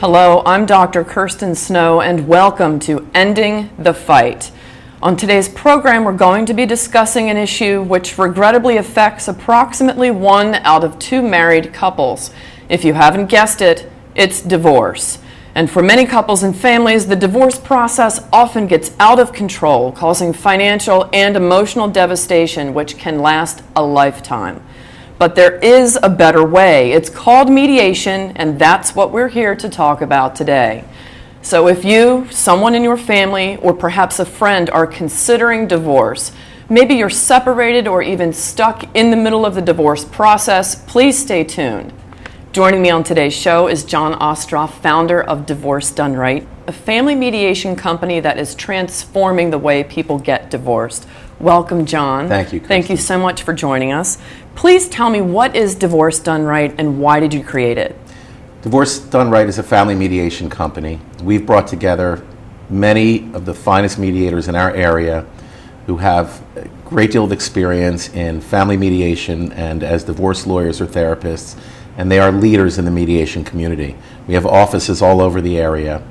Hello, I'm Dr. Kirsten Snow, and welcome to Ending the Fight. On today's program, we're going to be discussing an issue which regrettably affects approximately 1 out of 2 married couples. If you haven't guessed it, it's divorce. And for many couples and families, the divorce process often gets out of control, causing financial and emotional devastation, which can last a lifetime. But there is a better way. It's called mediation, and that's what we're here to talk about today. So if you, someone in your family, or perhaps a friend are considering divorce, maybe you're separated or even stuck in the middle of the divorce process, please stay tuned. Joining me on today's show is John Ostroff, founder of Divorce Done Right, a family mediation company that is transforming the way people get divorced. Welcome, John. Thank you, Kristen. Thank you so much for joining us. Please tell me, what is Divorce Done Right and why did you create it? Divorce Done Right is a family mediation company. We've brought together many of the finest mediators in our area who have a great deal of experience in family mediation and as divorce lawyers or therapists, and they are leaders in the mediation community. We have offices all over the area,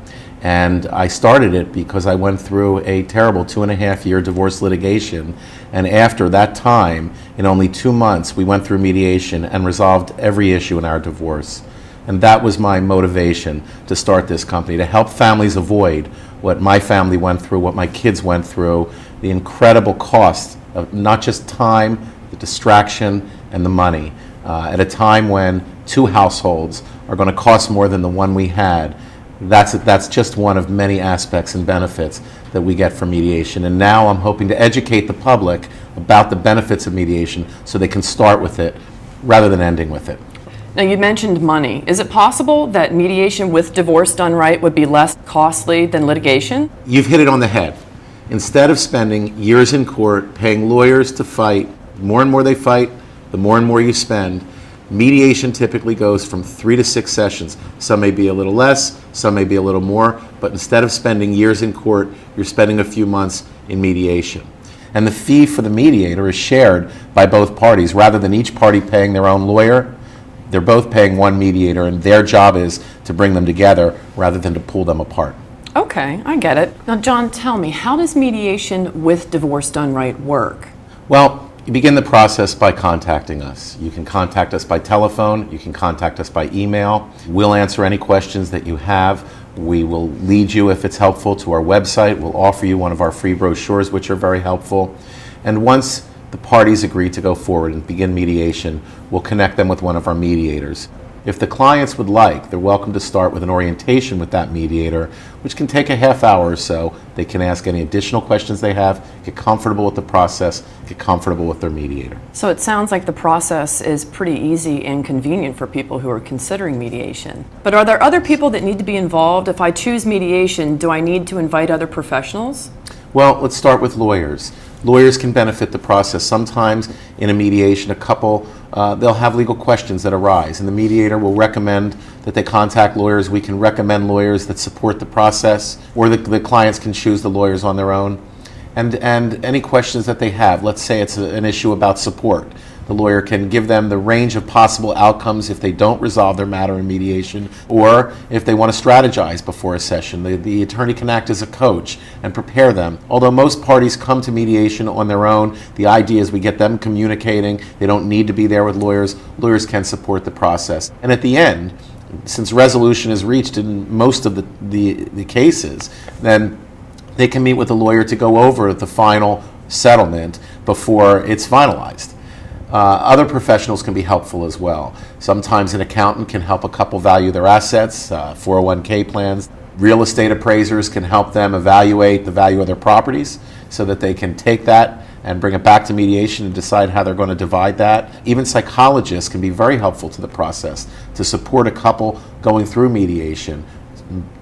and I started it because I went through a terrible 2.5-year divorce litigation, and after that time, in only 2 months, we went through mediation and resolved every issue in our divorce. And that was my motivation to start this company, to help families avoid what my family went through, what my kids went through, the incredible cost of not just time, the distraction, and the money. At a time when 2 households are going to cost more than the one we had, that's just one of many aspects and benefits that we get from mediation. And now I'm hoping to educate the public about the benefits of mediation so they can start with it rather than ending with it. Now, you mentioned money. Is it possible that mediation with Divorce Done Right would be less costly than litigation? You've hit it on the head. Instead of spending years in court paying lawyers to fight, the more and more they fight, the more and more you spend. Mediation typically goes from 3 to 6 sessions. Some may be a little less, some may be a little more, but instead of spending years in court, you're spending a few months in mediation. And the fee for the mediator is shared by both parties. Rather than each party paying their own lawyer, they're both paying one mediator, and their job is to bring them together rather than to pull them apart. Okay, I get it. Now, John, tell me, how does mediation with Divorce Done Right work? Well, you begin the process by contacting us. You can contact us by telephone, you can contact us by email. We'll answer any questions that you have. We will lead you, if it's helpful, to our website. We'll offer you one of our free brochures, which are very helpful. And once the parties agree to go forward and begin mediation, we'll connect them with one of our mediators. If the clients would like, they're welcome to start with an orientation with that mediator, which can take a half hour or so. They can ask any additional questions they have, get comfortable with the process, get comfortable with their mediator. So it sounds like the process is pretty easy and convenient for people who are considering mediation. But are there other people that need to be involved? If I choose mediation, do I need to invite other professionals? Well, let's start with lawyers. Lawyers can benefit the process. Sometimes in a mediation, a couple, they'll have legal questions that arise, and the mediator will recommend that they contact lawyers. We can recommend lawyers that support the process, or the clients can choose the lawyers on their own. And any questions that they have, let's say it's an issue about support. The lawyer can give them the range of possible outcomes if they don't resolve their matter in mediation, or if they want to strategize before a session. The attorney can act as a coach and prepare them. Although most parties come to mediation on their own, the idea is we get them communicating. They don't need to be there with lawyers. Lawyers can support the process. And at the end, since resolution is reached in most of the cases, then they can meet with the lawyer to go over the final settlement before it's finalized. Other professionals can be helpful as well. Sometimes an accountant can help a couple value their assets, 401k plans. Real estate appraisers can help them evaluate the value of their properties so that they can take that and bring it back to mediation and decide how they're going to divide that. Even psychologists can be very helpful to the process to support a couple going through mediation.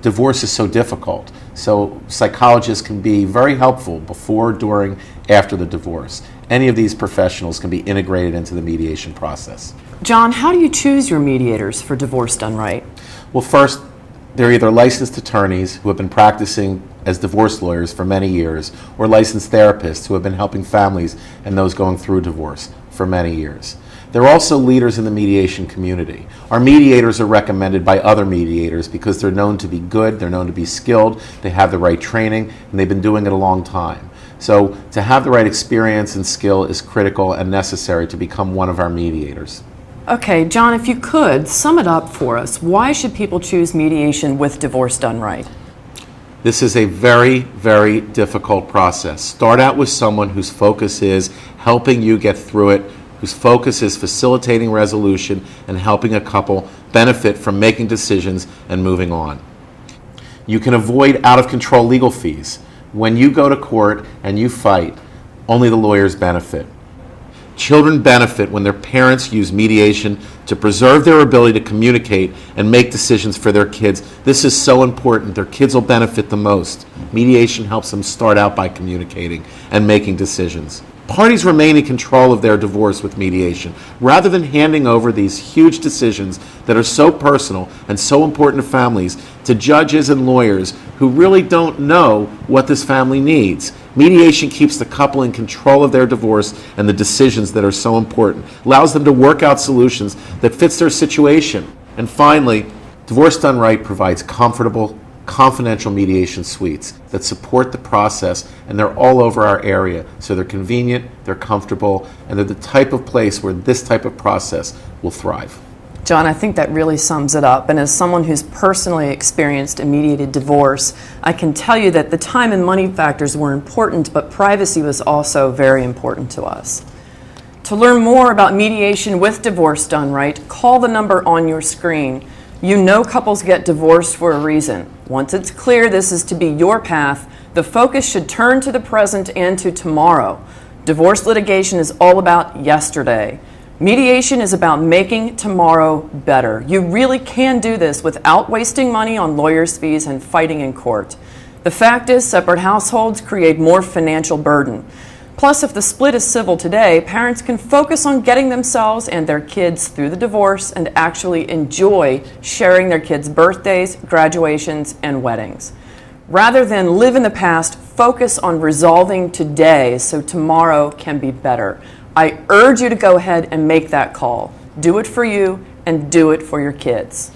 Divorce is so difficult, so psychologists can be very helpful before, during, after the divorce. Any of these professionals can be integrated into the mediation process. John, how do you choose your mediators for Divorce Done Right? Well, first, they're either licensed attorneys who have been practicing as divorce lawyers for many years, or licensed therapists who have been helping families and those going through divorce for many years. They're also leaders in the mediation community. Our mediators are recommended by other mediators because they're known to be good, they're known to be skilled, they have the right training, and they've been doing it a long time. So to have the right experience and skill is critical and necessary to become one of our mediators. Okay, John, if you could, sum it up for us. Why should people choose mediation with divorce done right? This is a very, very difficult process. Start out with someone whose focus is helping you get through it, whose focus is facilitating resolution and helping a couple benefit from making decisions and moving on. You can avoid out-of-control legal fees. When you go to court and you fight, only the lawyers benefit. Children benefit when their parents use mediation to preserve their ability to communicate and make decisions for their kids. This is so important. Their kids will benefit the most. Mediation helps them start out by communicating and making decisions. Parties remain in control of their divorce with mediation. Rather than handing over these huge decisions that are so personal and so important to families to judges and lawyers who really don't know what this family needs, mediation keeps the couple in control of their divorce and the decisions that are so important, allows them to work out solutions that fits their situation. And finally, Divorce Done Right provides comfortable, confidential mediation suites that support the process, and they're all over our area. So they're convenient, they're comfortable, and they're the type of place where this type of process will thrive. John, I think that really sums it up. And as someone who's personally experienced a mediated divorce, I can tell you that the time and money factors were important, but privacy was also very important to us. To learn more about mediation with Divorce Done Right, call the number on your screen. You know couples get divorced for a reason. Once it's clear this is to be your path, the focus should turn to the present and to tomorrow. Divorce litigation is all about yesterday. Mediation is about making tomorrow better. You really can do this without wasting money on lawyers' fees and fighting in court. The fact is, separate households create more financial burden. Plus, if the split is civil today, parents can focus on getting themselves and their kids through the divorce and actually enjoy sharing their kids' birthdays, graduations, and weddings. Rather than live in the past, focus on resolving today so tomorrow can be better. I urge you to go ahead and make that call. Do it for you and do it for your kids.